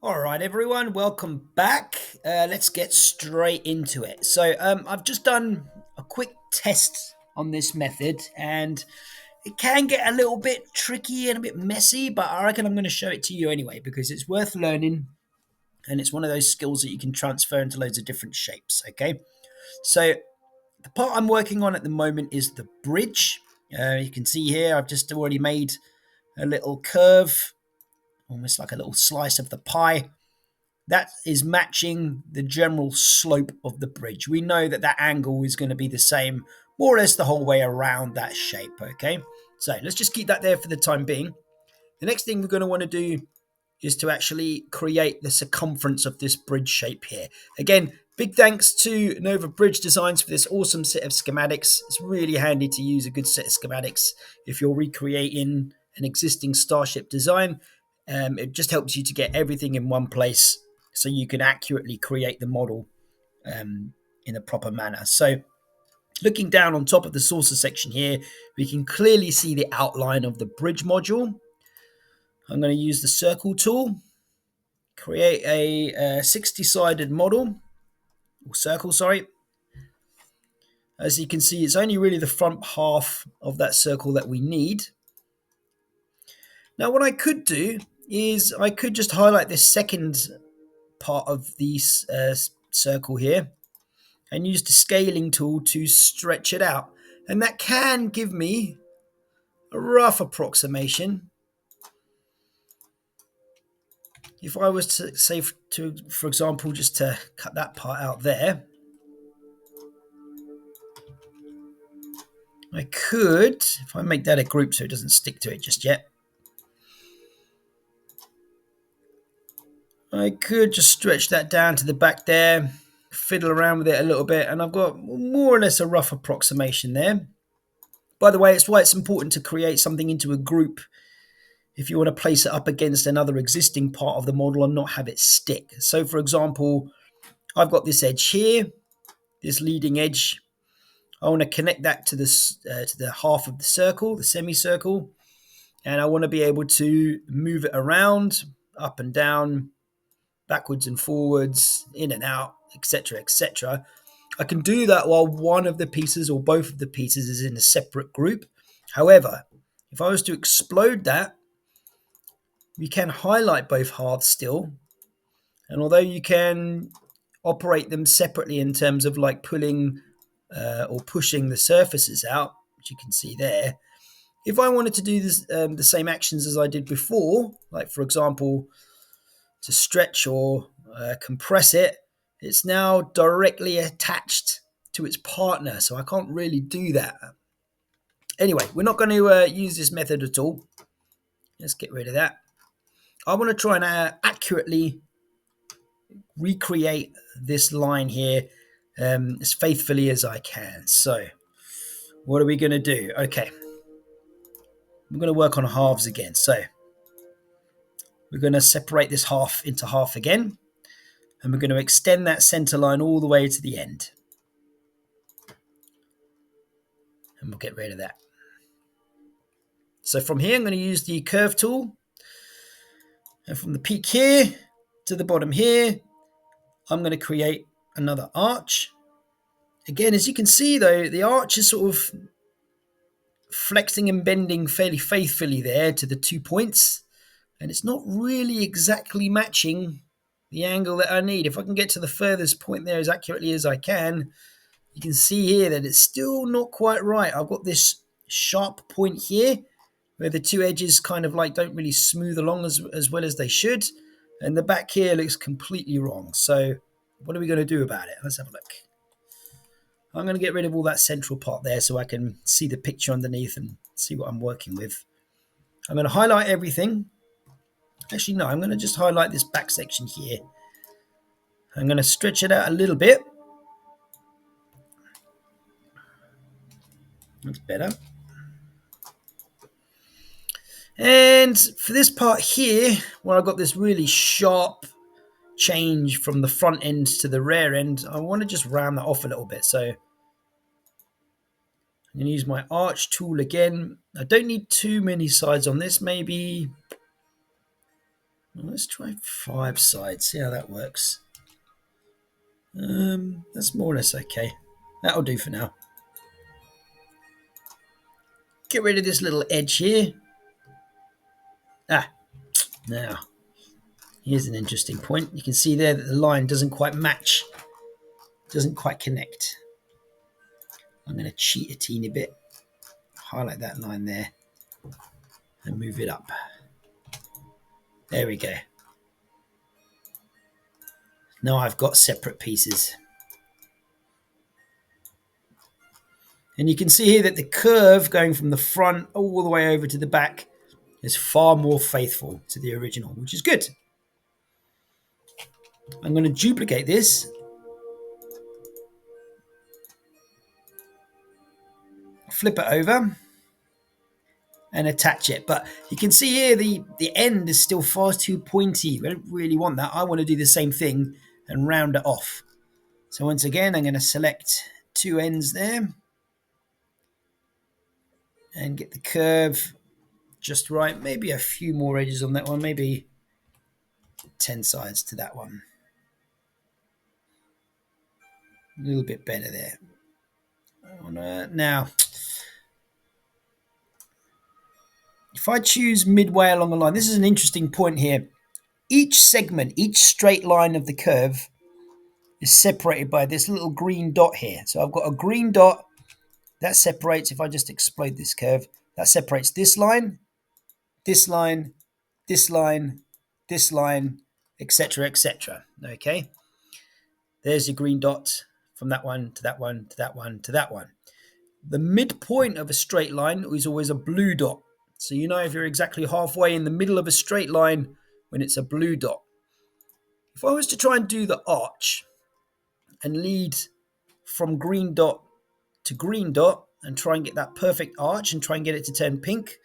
All right, everyone, welcome back. Let's get straight into it. I've just done a quick test on this method, and it can get a little bit tricky and a bit messy, but I reckon I'm going to show it to you anyway because it's worth learning and it's one of those skills that you can transfer into loads of different shapes. Okay, so the part I'm working on at the moment is the bridge. You can see here I've just already made a little curve, almost like a little slice of the pie that is matching the general slope of the bridge. We know that that angle is going to be the same more or less the whole way around that shape, okay? So let's just keep that there for the time being. The next thing we're going to want to do is to actually create the circumference of this bridge shape here. Again, big thanks to Nova Bridge Designs for this awesome set of schematics. It's really handy to use a good set of schematics if you're recreating an existing Starship design. It just helps you to get everything in one place so you can accurately create the model in a proper manner. So looking down on top of the saucer section here, we can clearly see the outline of the bridge module. I'm going to use the circle tool, create a 60-sided model, or circle, sorry. As you can see, it's only really the front half of that circle that we need. Now, what I could do is I could just highlight this second part of the circle here and use the scaling tool to stretch it out. And that can give me a rough approximation. If I was to say, for example, just to cut that part out there, I could, if I make that a group so it doesn't stick to it just yet, I could just stretch that down to the back there, fiddle around with it a little bit, and I've got more or less a rough approximation there. By the way, it's why it's important to create something into a group if you want to place it up against another existing part of the model and not have it stick. So for example, I've got this edge here, this leading edge. I want to connect that to the half of the circle, the semicircle, and I want to be able to move it around, up and down, backwards and forwards, in and out, etc., etc. I can do that while one of the pieces or both of the pieces is in a separate group. However, if I was to explode that, we can highlight both halves still. And although you can operate them separately in terms of like pulling or pushing the surfaces out, which you can see there, if I wanted to do this, the same actions as I did before, like for example, to stretch or compress it, it's now directly attached to its partner. So I can't really do that. Anyway, we're not going to use this method at all. Let's get rid of that. I want to try and accurately recreate this line here as faithfully as I can. So what are we going to do? Okay, we're going to work on halves again. So we're going to separate this half into half again, and we're going to extend that center line all the way to the end. And we'll get rid of that. So from here, I'm going to use the curve tool. And from the peak here to the bottom here, I'm going to create another arch. Again, as you can see, though, the arch is sort of flexing and bending fairly faithfully there to the 2 points. And it's not really exactly matching the angle that I need. If I can get to the furthest point there as accurately as I can, you can see here that it's still not quite right. I've got this sharp point here where the two edges kind of like don't really smooth along as well as they should. And the back here looks completely wrong. So what are we going to do about it? Let's have a look. I'm going to get rid of all that central part there so I can see the picture underneath and see what I'm working with. I'm going to highlight everything. Actually, no, I'm going to just highlight this back section here. I'm going to stretch it out a little bit. That's better. And for this part here, where I've got this really sharp change from the front end to the rear end, I want to just round that off a little bit. So I'm going to use my arch tool again. I don't need too many sides on this, maybe Well, let's try 5 sides, see how that works. That's more or less okay. That'll do for now. Get rid of this little edge here. Now, here's an interesting point. You can see there that the line doesn't quite match, doesn't quite connect. I'm going to cheat a teeny bit, highlight that line there, and move it up. There we go. Now I've got separate pieces. And you can see here that the curve going from the front all the way over to the back is far more faithful to the original, which is good. I'm going to duplicate this, flip it over, and attach it. But you can see here the end is still far too pointy. I don't really want that. I want to do the same thing and round it off. So once again, I'm going to select 2 ends there and get the curve just right. Maybe a few more edges on that one, maybe 10 sides to that one. A little bit better there. Now, if I choose midway along the line, this is an interesting point here. Each segment, each straight line of the curve is separated by this little green dot here. So I've got a green dot that separates, if I just explode this curve, that separates this line, this line, this line, this line, etc., etc. Okay, there's your green dot from that one to that one to that one to that one. The midpoint of a straight line is always a blue dot. So you know if you're exactly halfway in the middle of a straight line when it's a blue dot. If I was to try and do the arch and lead from green dot to green dot and try and get that perfect arch and try and get it to turn pink,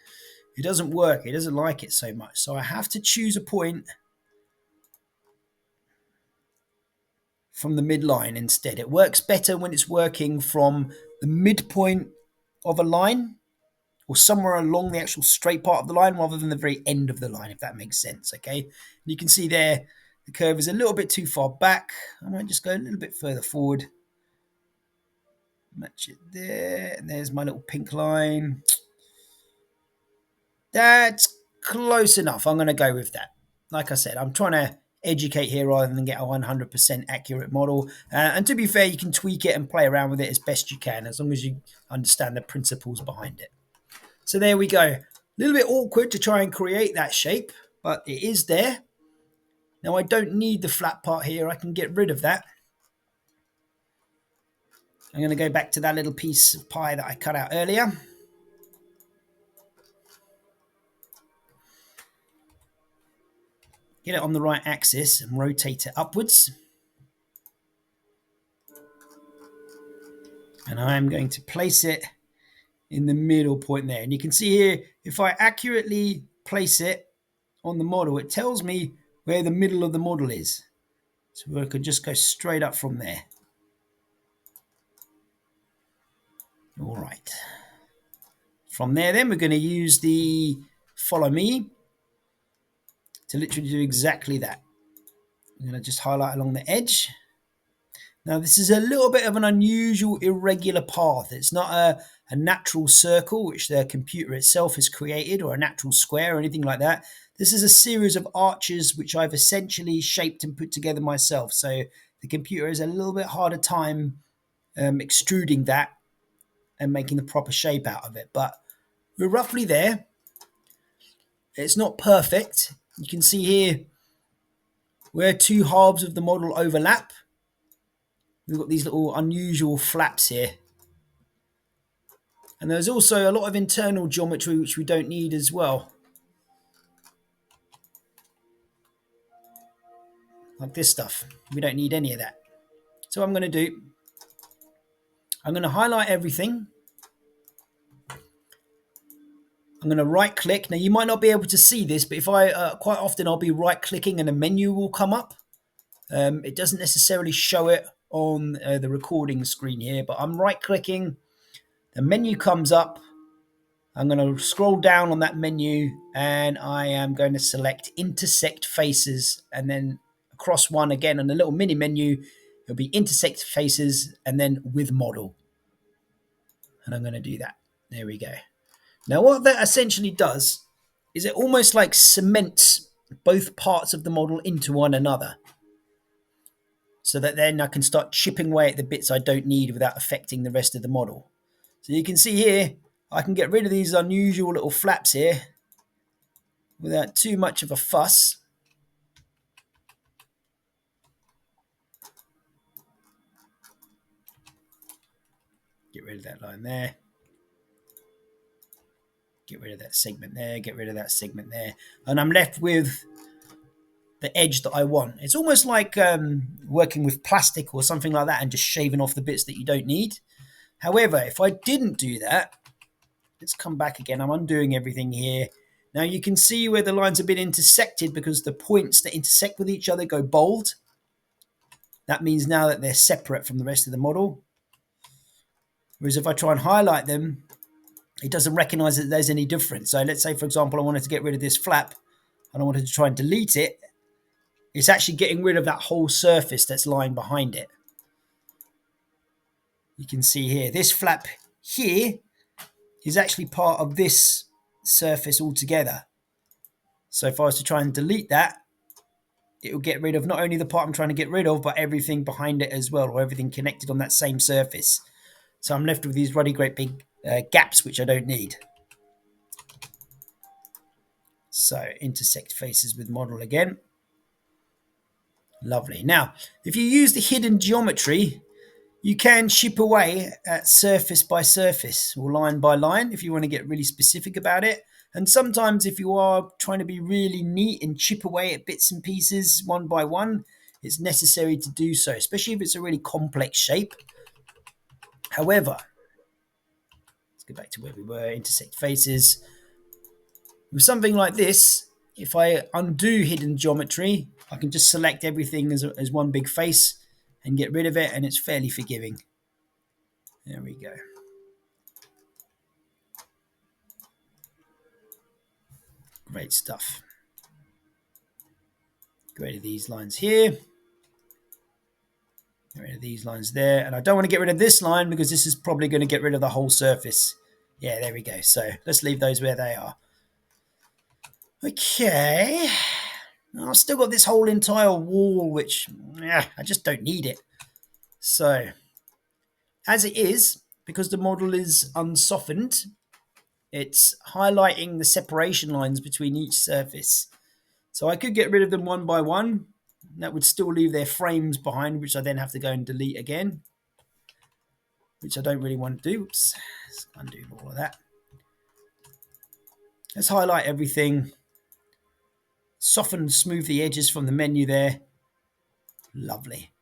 it doesn't work. It doesn't like it so much. So I have to choose a point from the midline instead. It works better when it's working from the midpoint of a line or somewhere along the actual straight part of the line rather than the very end of the line, if that makes sense, okay? And you can see there, the curve is a little bit too far back. I might just go a little bit further forward. Match it there, and there's my little pink line. That's close enough. I'm going to go with that. Like I said, I'm trying to educate here rather than get a 100% accurate model. And to be fair, you can tweak it and play around with it as best you can, as long as you understand the principles behind it. So there we go. A little bit awkward to try and create that shape, but it is there. Now I don't need the flat part here. I can get rid of that. I'm going to go back to that little piece of pie that I cut out earlier. Get it on the right axis and rotate it upwards. And I'm going to place it in the middle point there. And you can see here, if I accurately place it on the model, it tells me where the middle of the model is. So I could just go straight up from there. All right. From there then, we're going to use the follow me to literally do exactly that. I'm going to just highlight along the edge. Now this is a little bit of an unusual irregular path. It's not a natural circle which the computer itself has created, or a natural square or anything like that. This is a series of arches which I've essentially shaped and put together myself. So the computer has a little bit harder time extruding that and making the proper shape out of it. But we're roughly there. It's not perfect. You can see here where 2 halves of the model overlap. We've got these little unusual flaps here. And there's also a lot of internal geometry which we don't need as well. Like this stuff. We don't need any of that. So what I'm going to do, I'm going to highlight everything. I'm going to right click. Now you might not be able to see this, but if I quite often I'll be right clicking and a menu will come up. It doesn't necessarily show it on the recording screen here, but I'm right clicking. The menu comes up I'm going to scroll down on that menu and I am going to select intersect faces, and then across one again on the little mini menu, it'll be intersect faces and then with model. And I'm going to do that. There we go. Now what that essentially does is it almost like cements both parts of the model into one another, so that then I can start chipping away at the bits I don't need without affecting the rest of the model. So you can see here, I can get rid of these unusual little flaps here without too much of a fuss. Get rid of that line there. Get rid of that segment there. Get rid of that segment there. And I'm left with the edge that I want. It's almost like working with plastic or something like that and just shaving off the bits that you don't need. However, if I didn't do that, let's come back again. I'm undoing everything here. Now you can see where the lines have been intersected because the points that intersect with each other go bold. That means now that they're separate from the rest of the model. Whereas if I try and highlight them, it doesn't recognize that there's any difference. So let's say, for example, I wanted to get rid of this flap and I wanted to try and delete it. It's actually getting rid of that whole surface that's lying behind it. You can see here, this flap here is actually part of this surface altogether. So if I was to try and delete that, it will get rid of not only the part I'm trying to get rid of, but everything behind it as well, or everything connected on that same surface. So I'm left with these really great big gaps, which I don't need. So intersect faces with model again. Lovely. Now, if you use the hidden geometry, you can chip away at surface by surface or line by line if you want to get really specific about it. And sometimes if you are trying to be really neat and chip away at bits and pieces one by one, it's necessary to do so, especially if it's a really complex shape. However, let's go back to where we were, intersect faces. With something like this, if I undo hidden geometry, I can just select everything as one big face and get rid of it, and it's fairly forgiving. There we go. Great stuff. Get rid of these lines here. Get rid of these lines there. And I don't want to get rid of this line because this is probably going to get rid of the whole surface. Yeah, there we go. So let's leave those where they are. Okay. I've still got this whole entire wall, which I just don't need it. So as it is, because the model is unsoftened, it's highlighting the separation lines between each surface. So I could get rid of them one by one. That would still leave their frames behind, which I then have to go and delete again, which I don't really want to do. Oops, let's undo all of that. Let's highlight everything. Soften, smooth the edges from the menu there. Lovely.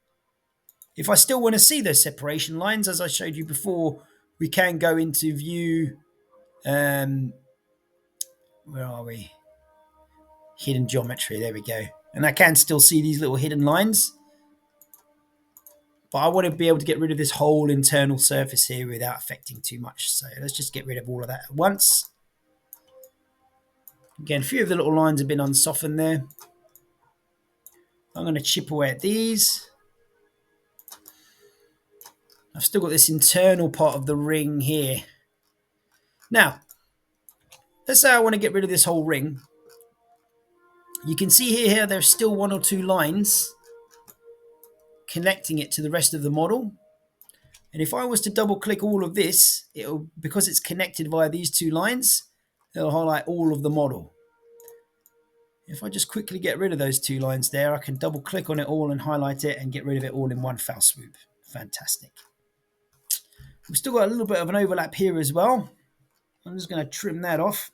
If I still want to see those separation lines, as I showed you before, we can go into view. Where are we? Hidden geometry. There we go. And I can still see these little hidden lines. But I want to be able to get rid of this whole internal surface here without affecting too much. So let's just get rid of all of that at once. Again, a few of the little lines have been unsoftened there. I'm going to chip away at these. I've still got this internal part of the ring here. Now, let's say I want to get rid of this whole ring. You can see here there's still one or two lines connecting it to the rest of the model. And if I was to double click all of this, because it's connected via these two lines, it'll highlight all of the model. If I just quickly get rid of those two lines there, I can double click on it all and highlight it and get rid of it all in one foul swoop. Fantastic. We've still got a little bit of an overlap here as well. I'm just going to trim that off.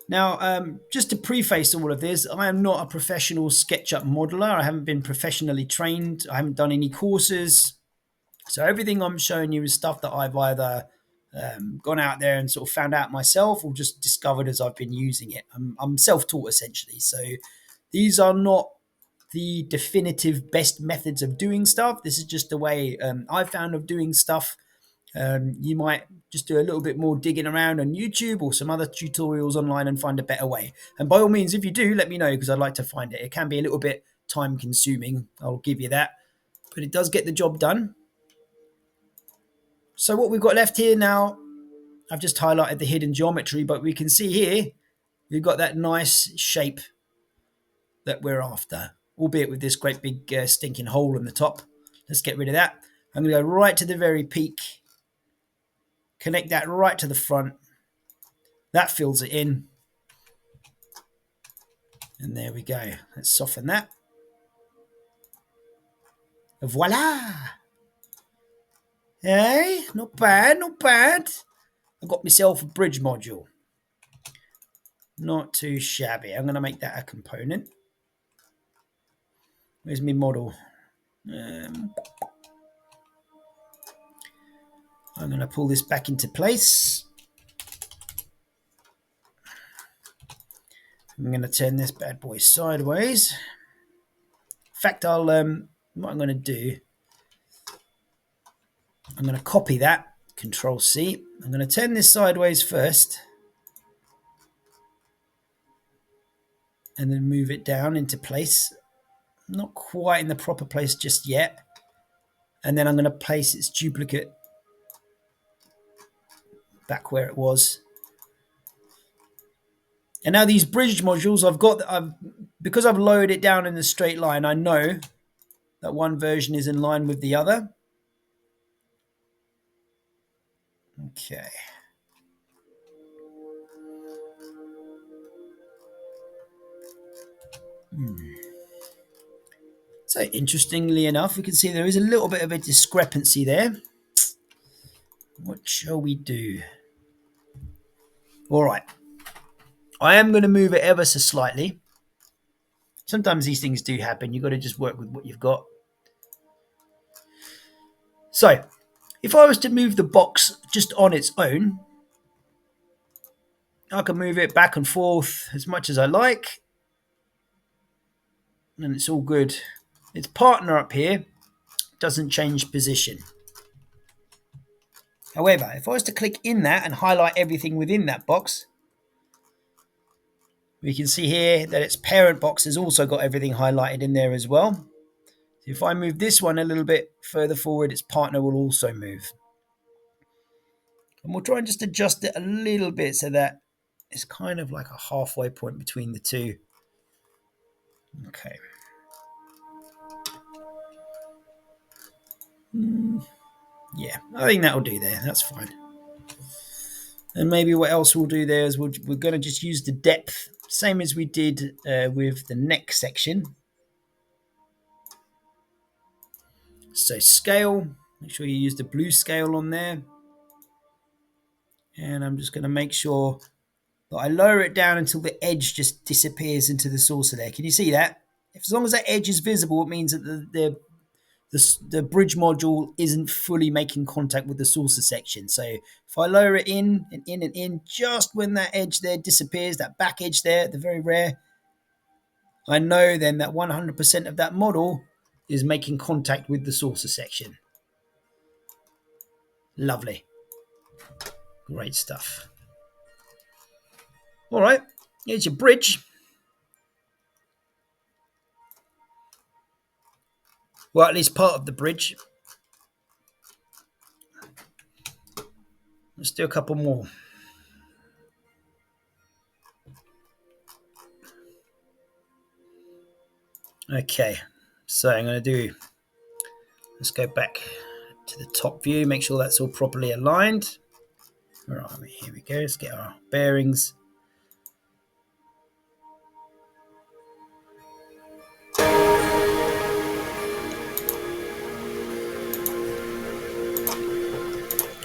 Now, just to preface all of this, I am not a professional SketchUp modeler. I haven't been professionally trained. I haven't done any courses. So everything I'm showing you is stuff that I've either gone out there and sort of found out myself or just discovered as I've been using it. I'm self-taught essentially. So these are not the definitive best methods of doing stuff. This is just the way I've found of doing stuff. You might just do a little bit more digging around on YouTube or some other tutorials online and find a better way. And by all means, if you do, let me know, because I'd like to find it. It can be a little bit time consuming, I'll give you that, but it does get the job done. So what we've got left here now, I've just highlighted the hidden geometry, but we can see here we've got that nice shape that we're after, albeit with this great big stinking hole in the top. Let's get rid of that. I'm going to go right to the very peak, connect that right to the front. That fills it in. And there we go. Let's soften that. Voila! Hey, not bad, not bad. I got myself a bridge module. Not too shabby. I'm going to make that a component. Where's my model? I'm going to pull this back into place. I'm going to turn this bad boy sideways. In fact, what I'm going to do, I'm going to copy that, Control C. I'm going to turn this sideways first, and then move it down into place. Not quite in the proper place just yet. And then I'm going to place its duplicate back where it was. And now these bridge modules, because I've lowered it down in a straight line, I know that one version is in line with the other. Okay. So interestingly enough, you can see there is a little bit of a discrepancy there. What shall we do? All right. I am going to move it ever so slightly. Sometimes these things do happen. You've got to just work with what you've got. So if I was to move the box just on its own, I can move it back and forth as much as I like. And it's all good. Its partner up here doesn't change position. However, if I was to click in that and highlight everything within that box, we can see here that its parent box has also got everything highlighted in there as well. So if I move this one a little bit further forward, its partner will also move. And we'll try and just adjust it a little bit so that it's kind of like a halfway point between the two. Okay. Yeah, I think that'll do there. That's fine. And maybe what else we'll do there is we're going to just use the depth, same as we did with the neck section. So scale, make sure you use the blue scale on there. And I'm just going to make sure that I lower it down until the edge just disappears into the saucer there. Can you see that? As long as that edge is visible, it means that the bridge module isn't fully making contact with the saucer section. So if I lower it in and in and in, just when that edge there disappears, that back edge there, the very rare, I know then that 100% of that model is making contact with the saucer section. Lovely. Great stuff. All right, here's your bridge. Well, at least part of the bridge. Let's do a couple more. Okay, so I'm going to do, let's go back to the top view, make sure that's all properly aligned. Where are we? Here we go. Let's get our bearings.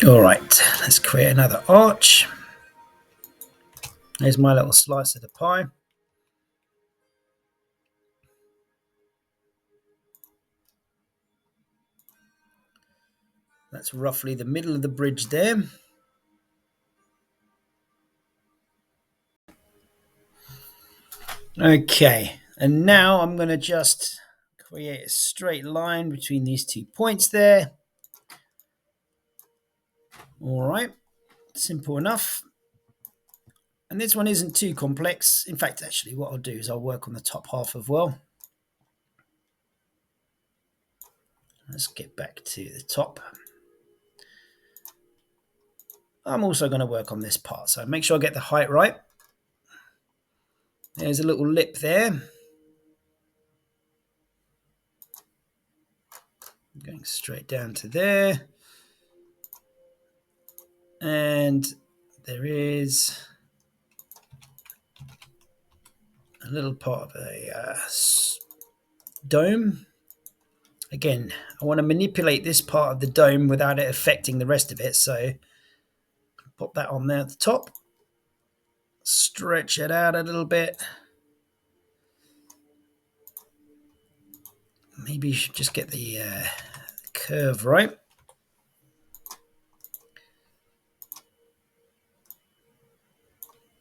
All right, let's create another arch. There's my little slice of the pie. That's roughly the middle of the bridge there. Okay, And now I'm going to just create a straight line between these 2 points there. All right, simple enough. And this one isn't too complex. In fact, actually, what I'll do is I'll work on the top half as well. Let's get back to the top. I'm also going to work on this part, so make sure I get the height right. There's a little lip there. Going straight down to there. And there is a little part of a dome. Again, I want to manipulate this part of the dome without it affecting the rest of it, so pop that on there at the top. Stretch it out a little bit. Maybe you should just get the curve right.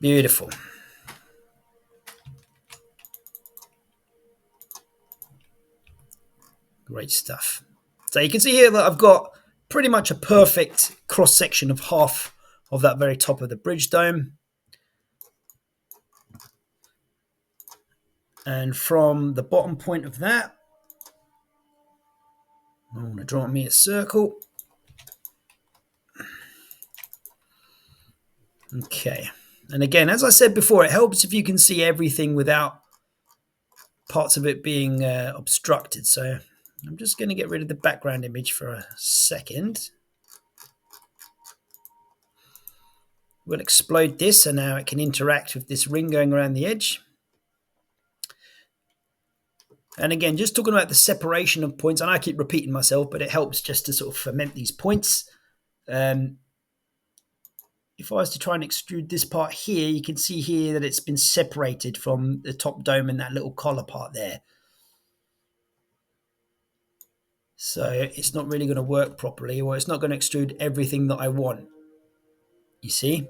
Beautiful. Great stuff. So you can see here that I've got pretty much a perfect cross section of half of that very top of the bridge dome. And from the bottom point of that, I want to draw me a circle. Okay. And again, as I said before, it helps if you can see everything without parts of it being obstructed. So I'm just going to get rid of the background image for a second. We'll explode this, and now it can interact with this ring going around the edge. And again, just talking about the separation of points, and I keep repeating myself, but it helps just to sort of ferment these points. If I was to try and extrude this part here, you can see here that it's been separated from the top dome and that little collar part there. So it's not really going to work properly, or it's not going to extrude everything that I want. You see?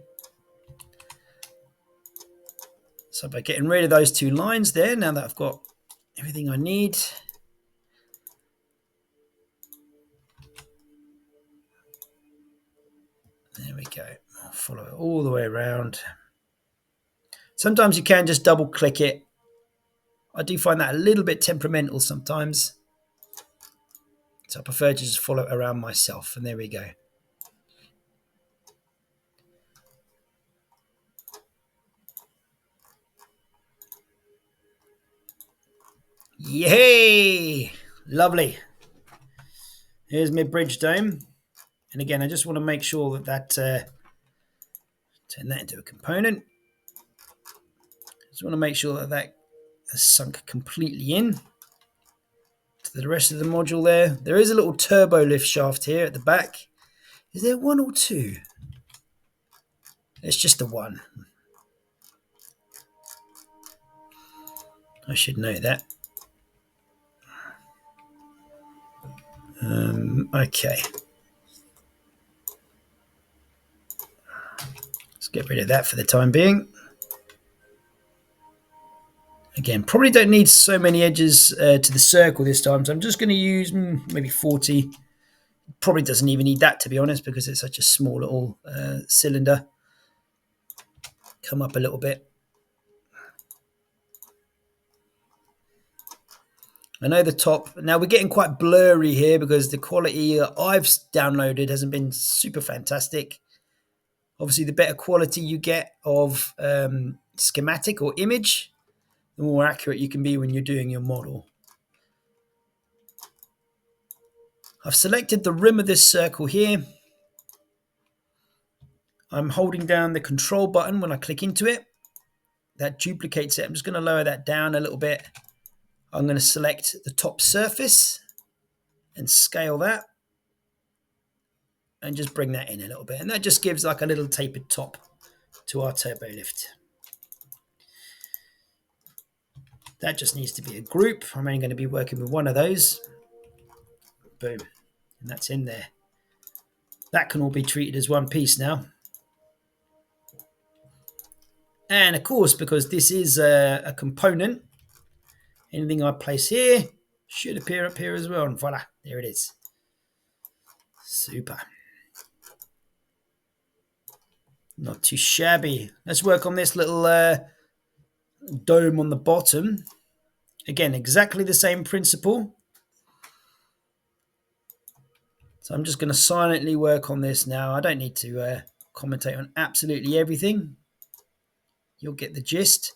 So by getting rid of those 2 lines there, now that I've got everything I need, there we go. I'll follow it all the way around. Sometimes you can just double click it. I do find that a little bit temperamental sometimes. So I prefer to just follow it around myself. And there we go. Yay! Lovely. Here's my bridge dome. And again, I just want to make sure that turn that into a component. Just want to make sure that that has sunk completely in to the rest of the module there. There is a little turbo lift shaft here at the back. Is there 1 or 2? It's just the 1. I should know that. Okay. Let's get rid of that for the time being. Again, probably don't need so many edges to the circle this time, so I'm just going to use maybe 40. Probably doesn't even need that, to be honest, because it's such a small little cylinder. Come up a little bit. I know the top. Now we're getting quite blurry here because the quality I've downloaded hasn't been super fantastic. Obviously, the better quality you get of schematic or image, the more accurate you can be when you're doing your model. I've selected the rim of this circle here. I'm holding down the control button when I click into it. That duplicates it. I'm just going to lower that down a little bit. I'm going to select the top surface and scale that and just bring that in a little bit. And that just gives like a little tapered top to our turbo lift. That just needs to be a group. I'm only going to be working with 1 of those. Boom. And that's in there. That can all be treated as 1 piece now. And of course, because this is a component, Anything I place here should appear up here as well. And voila, there it is. Super. Not too shabby. Let's work on this little dome on the bottom. Again, exactly the same principle. So I'm just going to silently work on this now. I don't need to commentate on absolutely everything. You'll get the gist.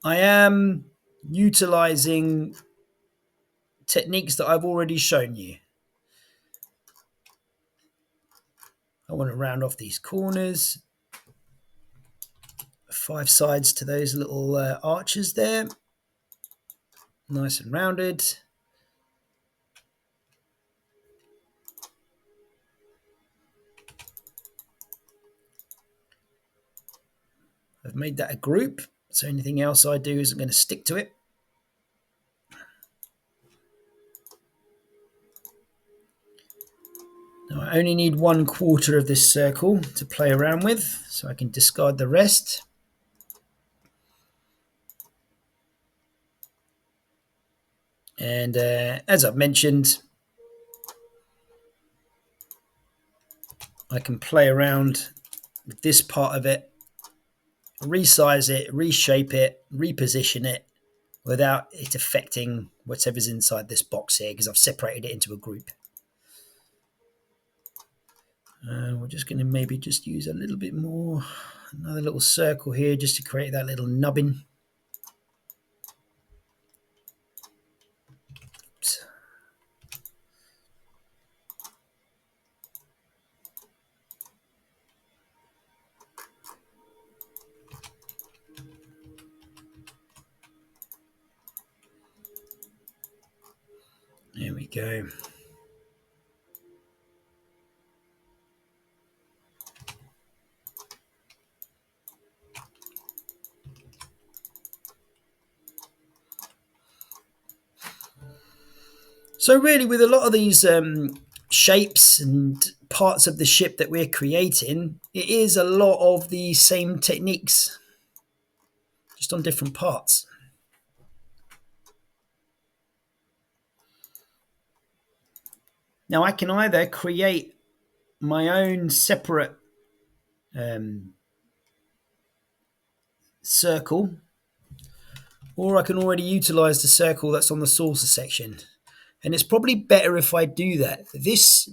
I am utilizing techniques that I've already shown you. I want to round off these corners. 5 sides to those little arches there. Nice and rounded. I've made that a group, so anything else I do isn't going to stick to it. Now I only need 1/4 of this circle to play around with, so I can discard the rest. And as I've mentioned, I can play around with this part of it, resize it, reshape it, reposition it without it affecting whatever's inside this box here, because I've separated it into a group. We're just going to maybe just use a little bit more, another little circle here just to create that little nubbin. Oops. There we go. So really, with a lot of these shapes and parts of the ship that we're creating, it is a lot of the same techniques, just on different parts. Now I can either create my own separate circle, or I can already utilize the circle that's on the saucer section. And it's probably better if I do that. This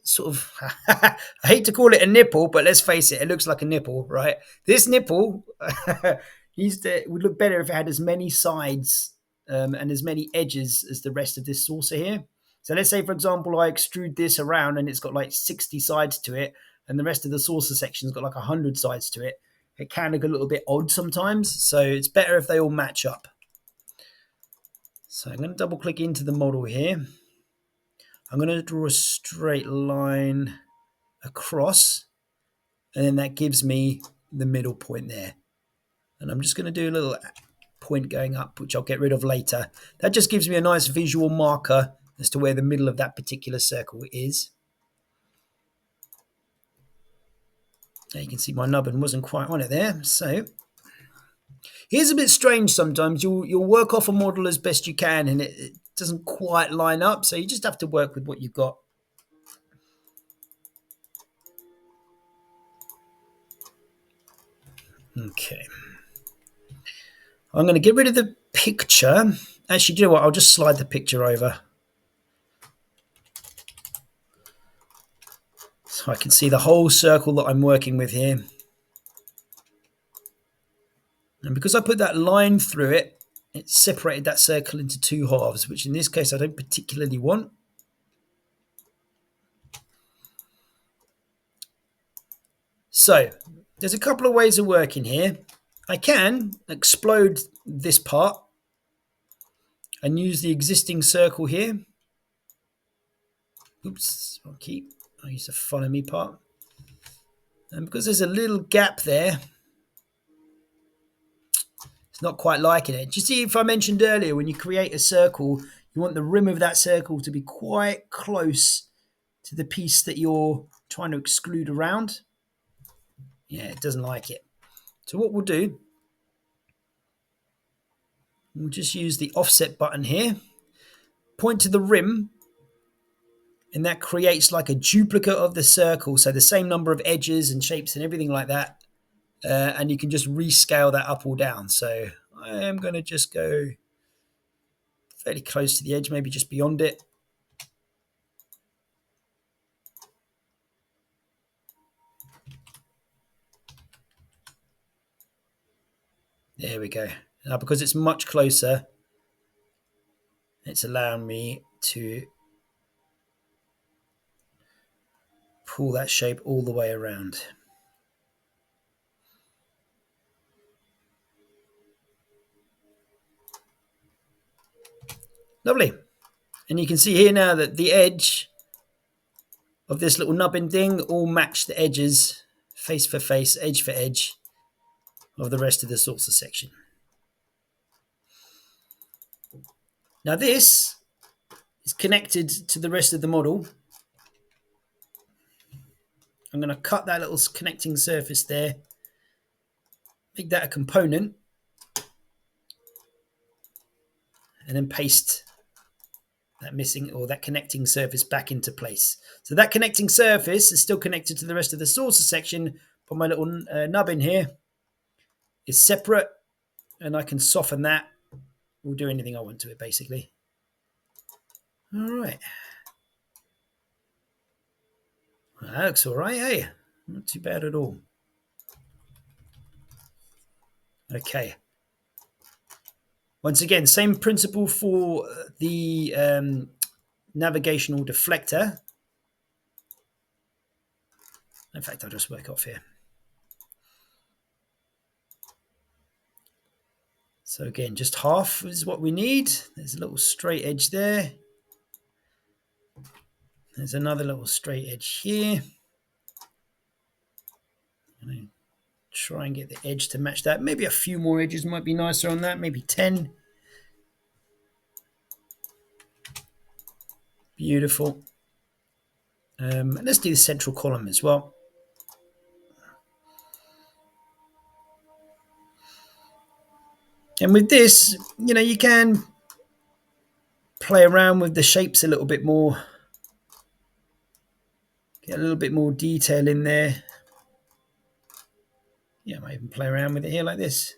sort of, I hate to call it a nipple, but let's face it, it looks like a nipple, right? This nipple would look better if it had as many sides and as many edges as the rest of this saucer here. So let's say, for example, I extrude this around and it's got like 60 sides to it, and the rest of the saucer section's got like 100 sides to it. It can look a little bit odd sometimes, so it's better if they all match up. So I'm going to double click into the model here. I'm going to draw a straight line across, and then that gives me the middle point there. And I'm just going to do a little point going up, which I'll get rid of later. That just gives me a nice visual marker as to where the middle of that particular circle is. Now you can see my nubbin wasn't quite on it there. So here's a bit strange sometimes. You'll work off a model as best you can, and it doesn't quite line up. So you just have to work with what you've got. Okay. I'm going to get rid of the picture. Actually, do you know what? I'll just slide the picture over, so I can see the whole circle that I'm working with here. And because I put that line through it, it separated that circle into 2 halves, which in this case I don't particularly want. So there's a couple of ways of working here. I can explode this part and use the existing circle here. Oops, I'll use the follow me part. And because there's a little gap there, it's not quite liking it. Do you see, if I mentioned earlier, when you create a circle, you want the rim of that circle to be quite close to the piece that you're trying to exclude around? Yeah, it doesn't like it. So what we'll do, We'll just use the offset button here. Point to the rim, and that creates like a duplicate of the circle. So the same number of edges and shapes and everything like that. And you can just rescale that up or down. So I am going to just go fairly close to the edge, maybe just beyond it. There we go. Now, because it's much closer, it's allowing me to pull that shape all the way around. Lovely. And you can see here now that the edge of this little nubbin thing all match the edges, face for face, edge for edge, of the rest of the saucer section. Now this is connected to the rest of the model. I'm going to cut that little connecting surface there, make that a component, and then paste that missing or that connecting surface back into place. So that connecting surface is still connected to the rest of the saucer section, but my little nubbin here is separate, and I can soften that. We'll do anything I want to it, basically. All right. Well, that looks all right, hey? Not too bad at all. Okay. Once again, same principle for the navigational deflector. In fact, I'll just work off here. So again, just half is what we need. There's a little straight edge there. There's another little straight edge here. I'm going to try and get the edge to match that. Maybe a few more edges might be nicer on that. Maybe 10. Beautiful. Let's do the central column as well. And with this, you can play around with the shapes a little bit more. Get a little bit more detail in there. Yeah, I might even play around with it here like this.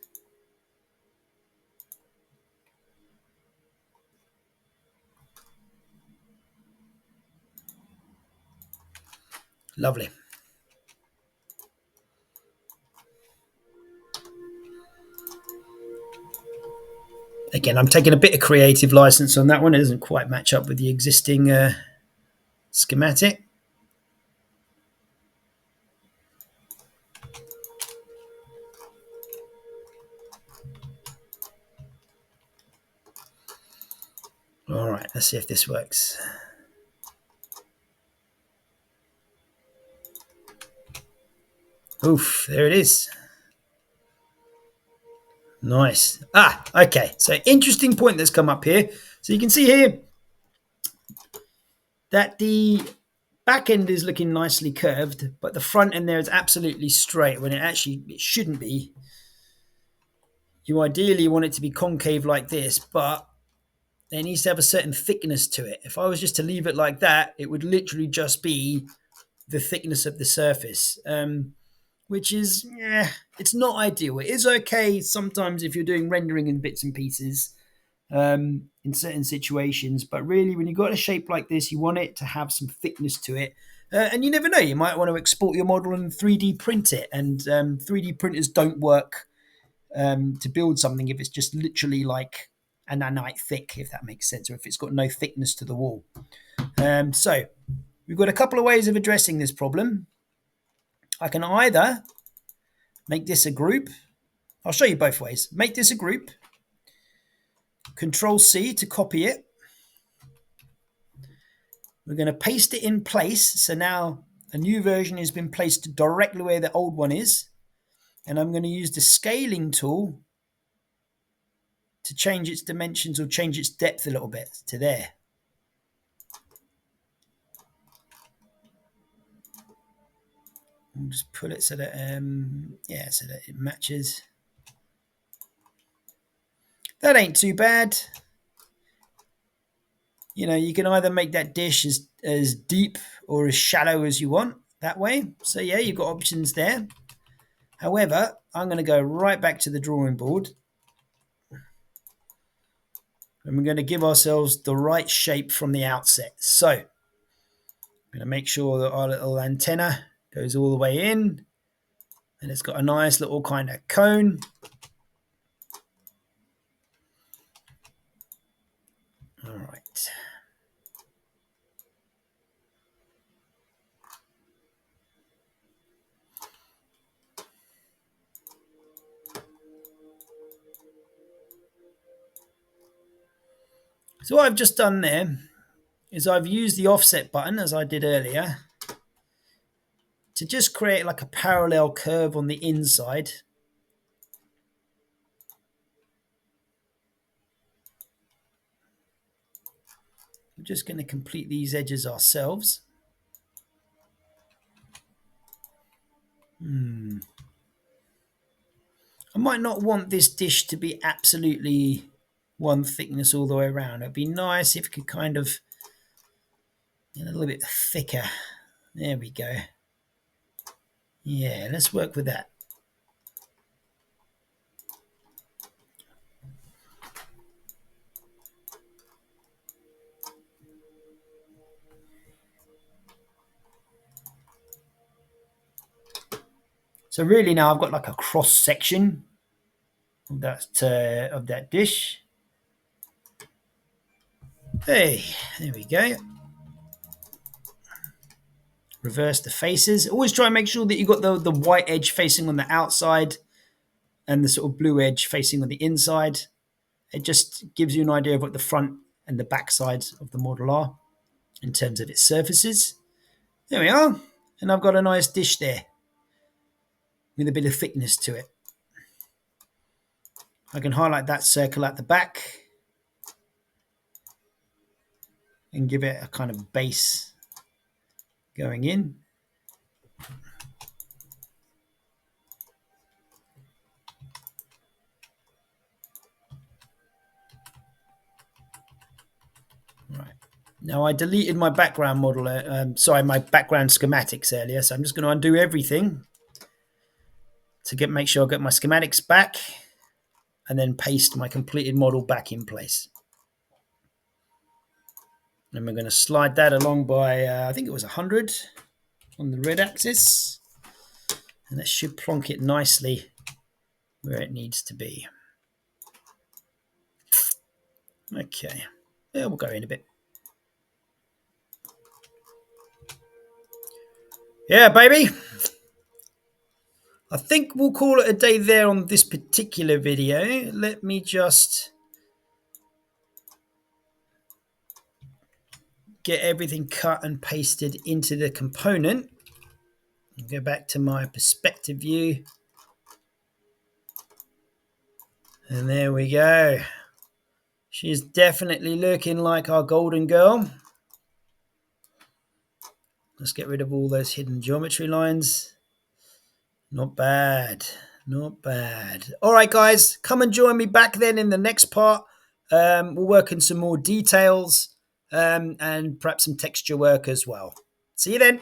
Lovely. Again, I'm taking a bit of creative license on that one. It doesn't quite match up with the existing schematic. All right, let's see if this works. Oof, there it is. Nice. Okay. So interesting point that's come up here. So you can see here that the back end is looking nicely curved, but the front end there is absolutely straight when it shouldn't be. You ideally want it to be concave like this, but it needs to have a certain thickness to it. If I was just to leave it like that, it would literally just be the thickness of the surface, which is, it's not ideal. It is okay sometimes if you're doing rendering in bits and pieces in certain situations, but really when you've got a shape like this, you want it to have some thickness to it. And you never know, you might want to export your model and 3D print it, and 3D printers don't work to build something if it's just literally like a nanite thick, if that makes sense, or if it's got no thickness to the wall. So we've got a couple of ways of addressing this problem. I can either make this a group. I'll show you both ways. Make this a group. Control C to copy it. We're going to paste it in place. So now a new version has been placed directly where the old one is. And I'm going to use the scaling tool to change its dimensions or change its depth a little bit to there. I'll just pull it so that so that it matches. That ain't too bad. You know, you can either make that dish as deep or as shallow as you want that way. So yeah, you've got options there. However, I'm going to go right back to the drawing board, and we're going to give ourselves the right shape from the outset. So I'm going to make sure that our little antenna goes all the way in, and it's got a nice little kind of cone. All right. So what I've just done there is I've used the offset button, as I did earlier, to just create like a parallel curve on the inside. We're just going to complete these edges ourselves. I might not want this dish to be absolutely one thickness all the way around. It'd be nice if it could kind of get a little bit thicker. There we go. Yeah, let's work with that. So really now I've got like a cross section of that dish. Hey, there we go. Reverse the faces. Always try and make sure that you've got the white edge facing on the outside and the sort of blue edge facing on the inside. It just gives you an idea of what the front and the back sides of the model are in terms of its surfaces. There we are. And I've got a nice dish there with a bit of thickness to it. I can highlight that circle at the back and give it a kind of base going in. Right. Now I deleted my background model, my background schematics earlier, so I'm just going to undo everything to make sure I get my schematics back and then paste my completed model back in place. And we're going to slide that along by, I think it was 100 on the red axis. And that should plonk it nicely where it needs to be. Okay, yeah, we'll go in a bit. Yeah, baby. I think we'll call it a day there on this particular video. Let me just get everything cut and pasted into the component. Go back to my perspective view. And there we go. She's definitely looking like our golden girl. Let's get rid of all those hidden geometry lines. Not bad. Not bad. All right, guys, come and join me back then in the next part. We'll work in some more details and perhaps some texture work as well. See you then.